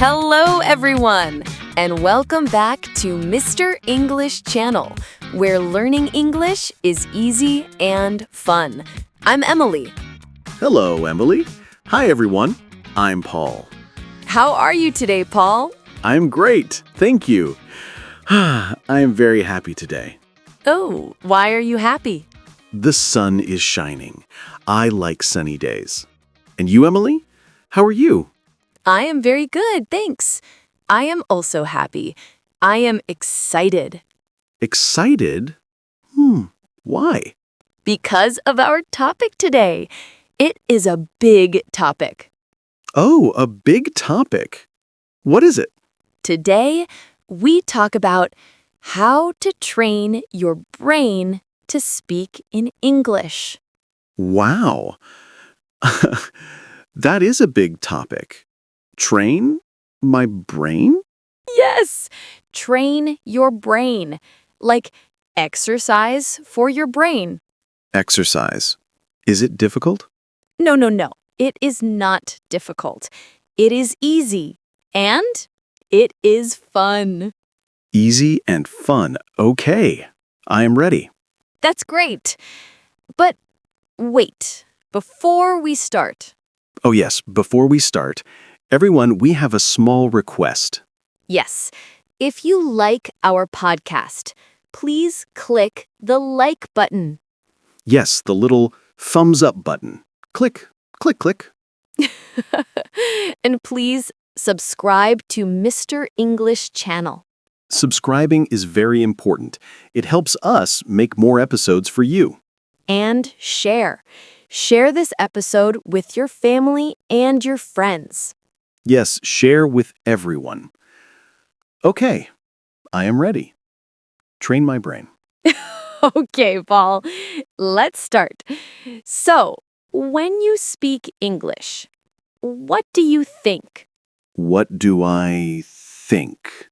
Hello, everyone, and welcome back to Mr. English Channel, where learning English is easy and fun. I'm Emily. Hello, Emily. Hi, everyone. I'm Paul. How are you today, Paul? I'm great. Thank you. I am very happy today. Oh, why are you happy? The sun is shining. I like sunny days. And you, Emily? How are you? I am very good, thanks. I am also happy. I am excited. Excited? Why? Because of our topic today. It is a big topic. Oh, a big topic. What is it? Today, we talk about how to train your brain to speak in English. Wow. That is a big topic. Train my brain? Yes, train your brain, like exercise for your brain. Exercise. Is it difficult? No. It is not difficult. It is easy and it is fun. Easy and fun. Okay. I am ready. That's great. But wait, before we start. Oh, yes. Before we start, everyone, we have a small request. Yes, if you like our podcast, please click the like button. Yes, the little thumbs up button. Click, click, click. And please subscribe to Mr. English Channel. Subscribing is very important. It helps us make more episodes for you. And share. Share this episode with your family and your friends. Yes, share with everyone. Okay, I am ready. Train my brain. Okay, Paul, let's start. So, when you speak English, what do you think? What do I think?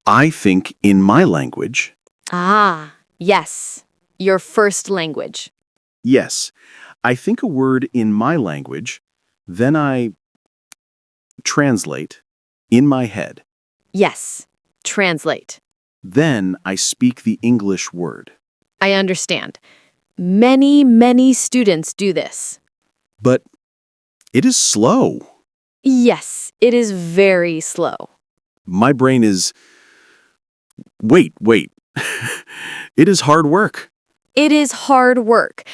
I think in my language. Ah, yes, your first language. Yes, I think a word in my language, then I translate in my head. Yes, translate. Then I speak the English word. I understand. Many students do this. But it is slow. Yes, it is very slow. My brain is... Wait. It is hard work. It is hard work.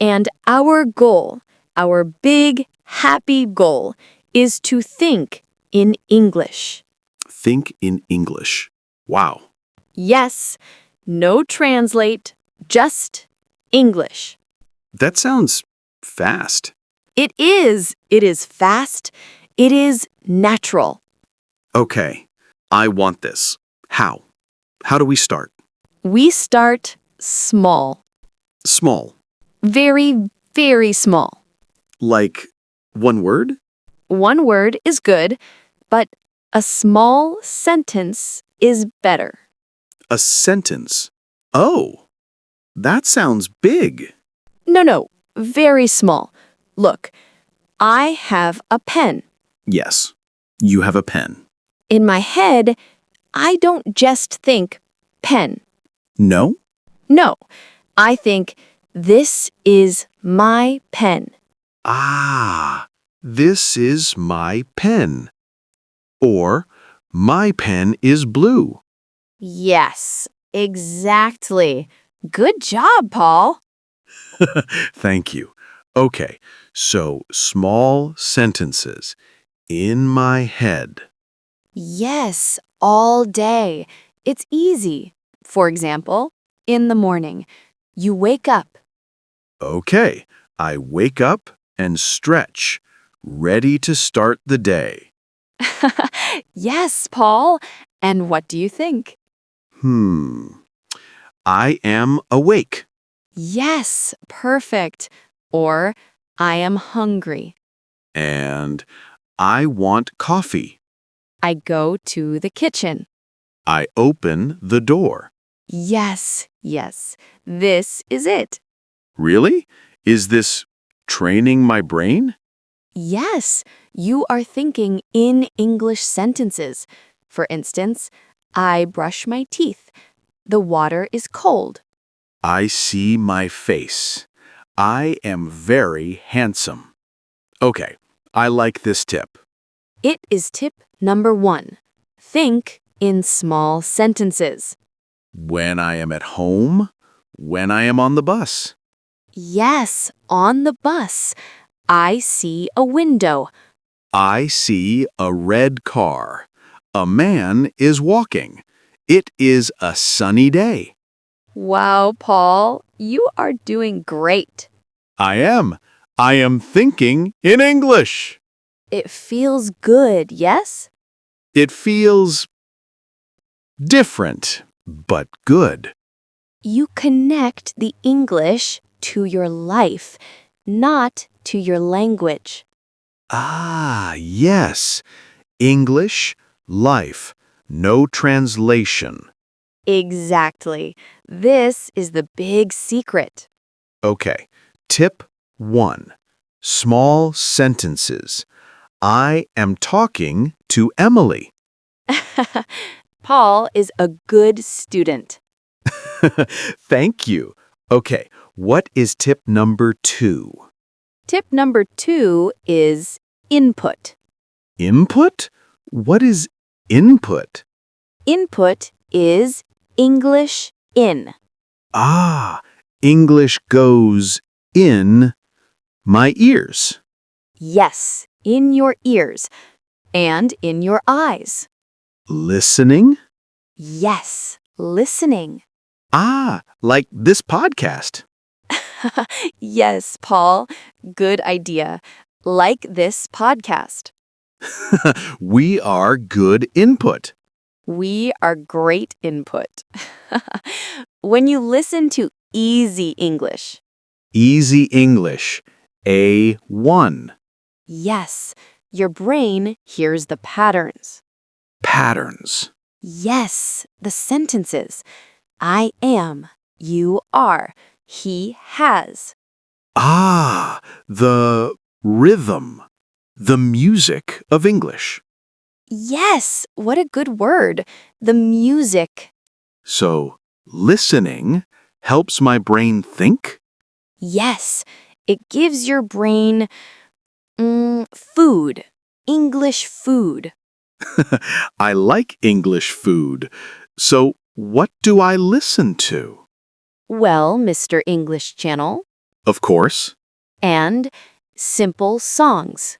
And our goal, our big, happy goal, is to think in English. Think in English. Wow. Yes, no translate, just English. That sounds fast. It is. It is fast. It is natural. Okay, I want this. How? How do we start? We start small. Small. Very small. Like one word? One word is good, but a small sentence is better. A sentence. Oh, that sounds big. No, very small. Look, I have a pen. Yes, you have a pen. In my head, I don't just think pen. No? No, I think this is my pen. Ah, this is my pen. Or, my pen is blue. Yes, exactly. Good job, Paul. Thank you. Okay, so small sentences. In my head. Yes, all day. It's easy. For example, in the morning, you wake up. Okay, I wake up and stretch, ready to start the day. Yes, Paul. And what do you think? I am awake. Yes, perfect. Or, I am hungry. And I want coffee. I go to the kitchen. I open the door. Yes. This is it. Really? Is this training my brain? Yes, you are thinking in English sentences. For instance, I brush my teeth. The water is cold. I see my face. I am very handsome. Okay, I like this tip. It is tip number 1. Think in small sentences. When I am at home, when I am on the bus. Yes, on the bus. I see a window. I see a red car. A man is walking. It is a sunny day. Wow, Paul, you are doing great. I am. I am thinking in English. It feels good, yes? It feels different, but good. You connect the English to your life, not to your language. Ah, yes. English, life, no translation. Exactly. This is the big secret. Okay, tip 1. Small sentences. I am talking to Emily. Paul is a good student. Thank you. Okay, what is tip number 2? Tip number 2 is input. Input? What is input? Input is English in. Ah, English goes in my ears. Yes, in your ears and in your eyes. Listening? Yes, listening. Ah, like this podcast. Yes, Paul, good idea. Like this podcast. We are good input. We are great input. When you listen to easy English, Easy English. A1. yes, your brain hears the patterns. Patterns. Yes, the sentences. I am, you are, he has. Ah, the rhythm. The music of English. Yes, what a good word. The music. So, listening helps my brain think? Yes, it gives your brain food, English food. I like English food. So, what do I listen to? Well, Mr. English Channel, Of course, and simple songs.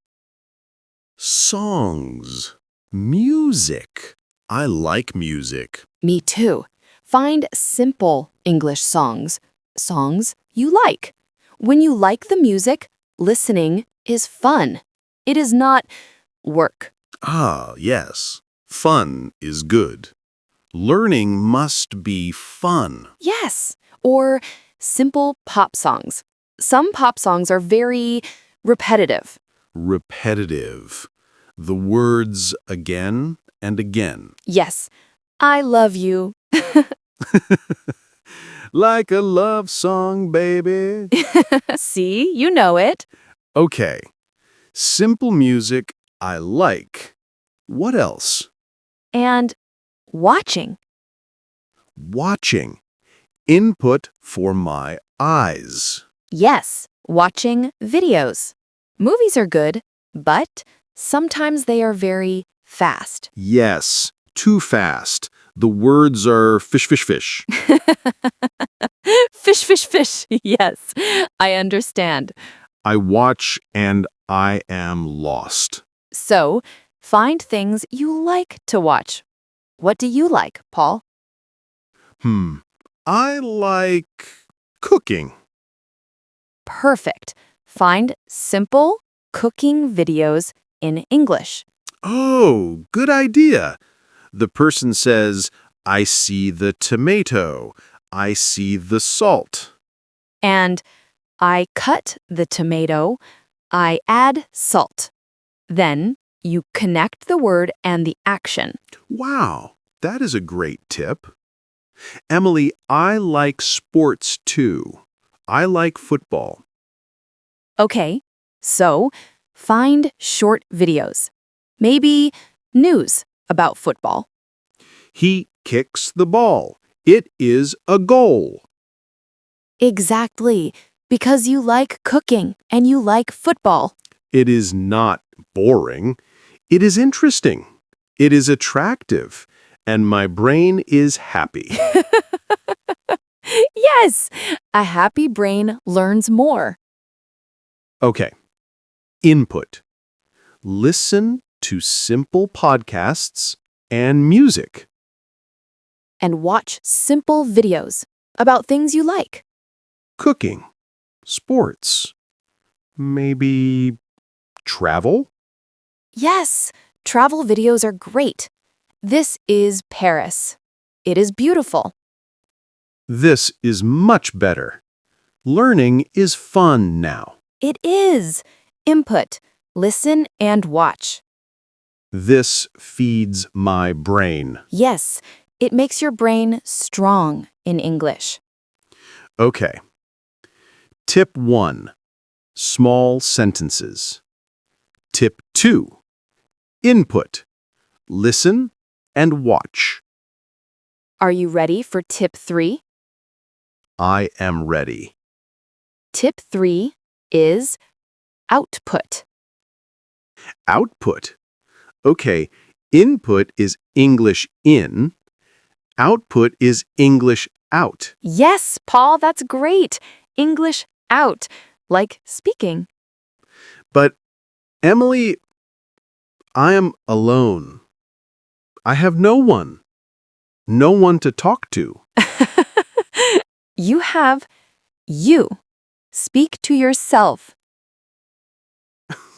songs. Music. I like music. Me too. Find simple English songs, songs you like. When you like the music, listening is fun. It is not work. Ah, yes. Fun is good. Learning must be fun. Yes, or simple pop songs. Some pop songs are very repetitive. Repetitive. The words again and again. Yes, I love you. Like a love song, baby. See, you know it. Okay. Simple music I like. What else? And watching. Watching. Input for my eyes. Yes, watching videos. Movies are good, but sometimes they are very fast. Yes, too fast. The words are fish, fish, fish. Fish, fish, fish. Yes, I understand. I watch and I am lost. So, find things you like to watch. What do you like, Paul? I like cooking. Perfect. Find simple cooking videos in English. Oh, good idea. The person says, I see the tomato. I see the salt. And I cut the tomato. I add salt. Then you connect the word and the action. Wow, that is a great tip. Emily, I like sports too. I like football. Okay, so Find short videos. Maybe news about football. He kicks the ball. It is a goal. Exactly, because you like cooking and you like football. It is not boring. It is interesting. It is attractive. And my brain is happy. Yes, a happy brain learns more. Okay. Input. Listen to simple podcasts and music. And watch simple videos about things you like. Cooking. Sports. Maybe travel? Yes, travel videos are great. This is Paris. It is beautiful. This is much better. Learning is fun now. It is. Input. Listen and watch. This feeds my brain. Yes, it makes your brain strong in English. Okay. Tip 1. Small sentences. Tip 2. Input. Listen and watch. Are you ready for tip 3? I am ready. Tip 3 is output. Output. Okay, input is English in. Output is English out. Yes, Paul, that's great. English out, like speaking. But, Emily, I am alone. I have no one. No one to talk to. You have you. Speak to yourself.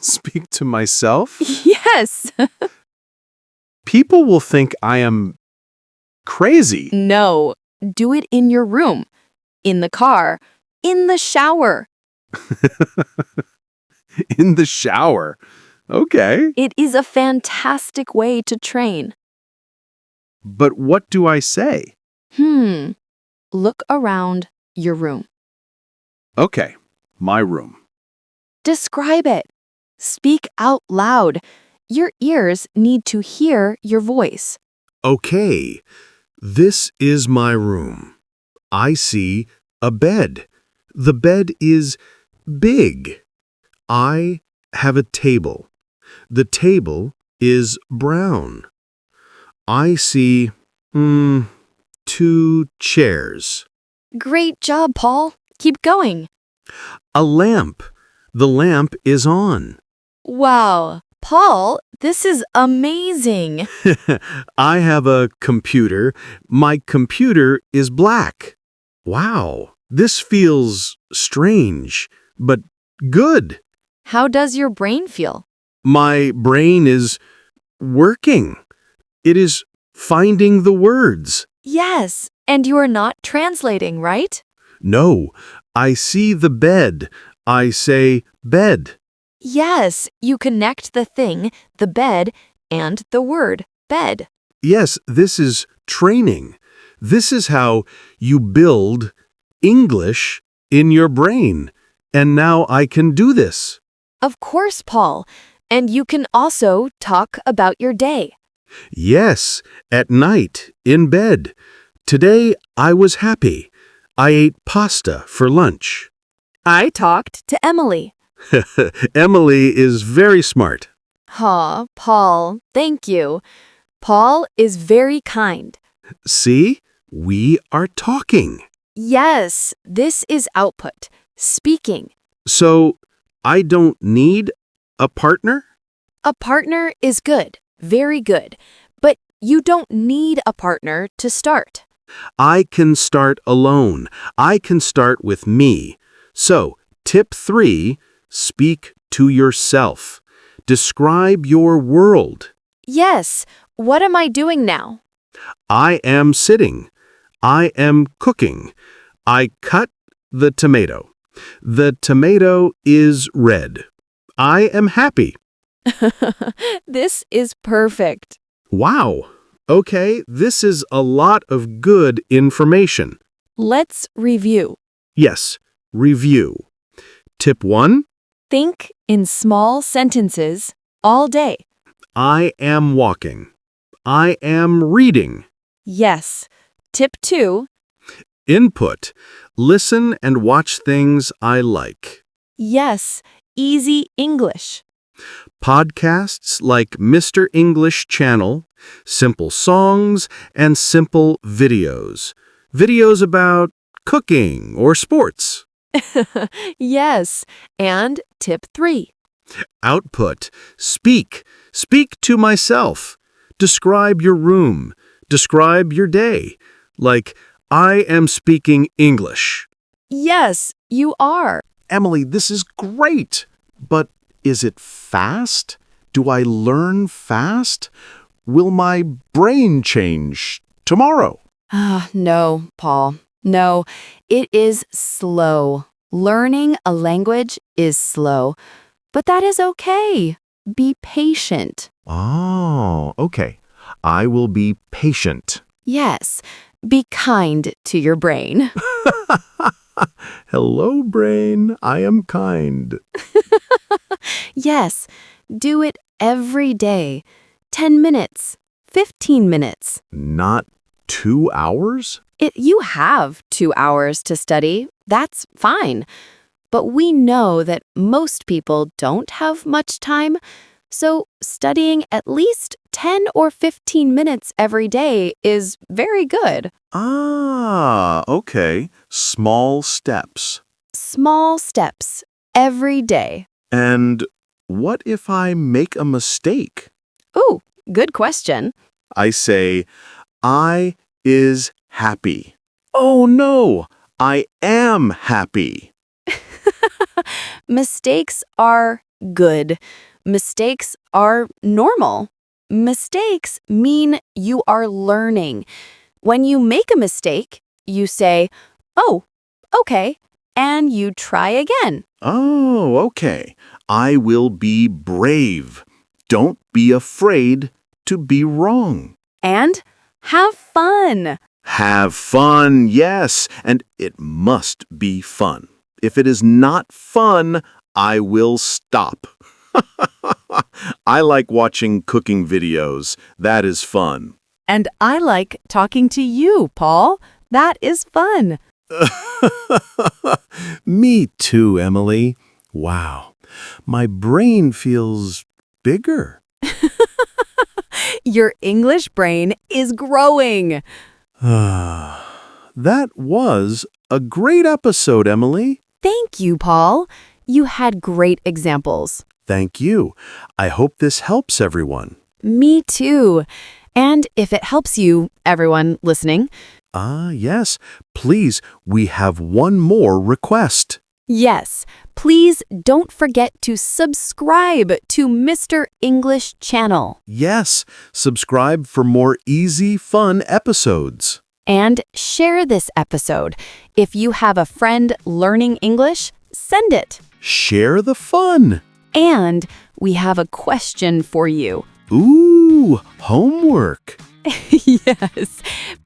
Speak to myself? Yes. People will think I am crazy. No, do it in your room, in the car, in the shower. In the shower. Okay. It is a fantastic way to train. But what do I say? Look around your room. Okay, my room. Describe it. Speak out loud. Your ears need to hear your voice. Okay, this is my room. I see a bed. The bed is big. I have a table. The table is brown. I see, 2 chairs. Great job, Paul. Keep going. A lamp. The lamp is on. Wow, Paul, this is amazing. I have a computer. My computer is black. Wow, this feels strange, but good. How does your brain feel? My brain is working. It is finding the words. Yes, and you are not translating, right? No, I see the bed. I say bed. Yes, you connect the thing, the bed, and the word bed. Yes, this is training. This is how you build English in your brain. And now I can do this. Of course, Paul. And you can also talk about your day. Yes, at night, in bed. Today I was happy. I ate pasta for lunch. I talked to Emily. Emily is very smart. Aw, Paul, thank you. Paul is very kind. See, we are talking. Yes, this is output, speaking. So, I don't need a partner? A partner is good, very good, but you don't need a partner to start. I can start alone. I can start with me. So, tip 3, speak to yourself. Describe your world. Yes, what am I doing now? I am sitting. I am cooking. I cut the tomato. The tomato is red. I am happy. This is perfect. Wow. Okay, this is a lot of good information. Let's review. Yes, review. Tip 1. Think in small sentences all day. I am walking. I am reading. Yes. Tip 2. Input. Listen and watch things I like. Yes. Easy English. Podcasts like Mr. English Channel, simple songs, and simple videos. Videos about cooking or sports. Yes. And tip 3. Output. Speak. Speak to myself. Describe your room. Describe your day. Like, I am speaking English. Yes, you are. Emily, this is great. But is it fast? Do I learn fast? Will my brain change tomorrow? No, Paul. No, it is slow. Learning a language is slow, but that is okay. Be patient. Oh, okay. I will be patient. Yes, be kind to your brain. Hello, brain. I am kind. Yes, do it every day. 10 minutes, 15 minutes. Not 2 hours? You have 2 hours to study. That's fine. But we know that most people don't have much time, so studying at least 10 or 15 minutes every day is very good. Ah, okay. Small steps. Small steps every day. And what if I make a mistake? Ooh, good question. I say, I is happy. Oh no, I am happy. Mistakes are good. Mistakes are normal. Mistakes mean you are learning. When you make a mistake, you say, "Oh, okay," and you try again. Oh, okay. I will be brave. Don't be afraid to be wrong. And have fun. Have fun, yes, and it must be fun. If it is not fun, I will stop. I like watching cooking videos. That is fun. And I like talking to you, Paul. That is fun. Me too, Emily. Wow. My brain feels bigger. Your English brain is growing. That was a great episode, Emily. Thank you, Paul. You had great examples. Thank you. I hope this helps everyone. Me too. And if it helps you, everyone listening, Yes. Please, we have one more request. yes, please don't forget to subscribe to Mr. English Channel Yes, subscribe for more easy, fun episodes. and share this episode. If you have a friend learning English, send it. Share the fun. And we have a question for you. Ooh, homework. Yes.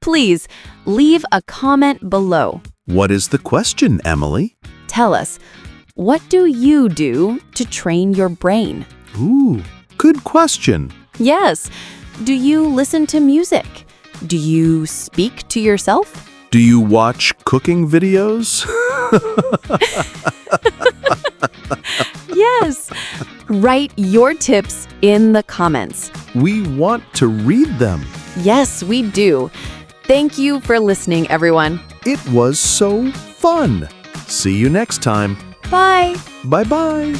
Please leave a comment below. What is the question, Emily? Tell us, what do you do to train your brain? Ooh, good question. Yes. Do you listen to music? Do you speak to yourself? Do you watch cooking videos? Yes. Write your tips in the comments. We want to read them. Yes, we do. Thank you for listening, everyone. It was so fun. See you next time. Bye. Bye-bye.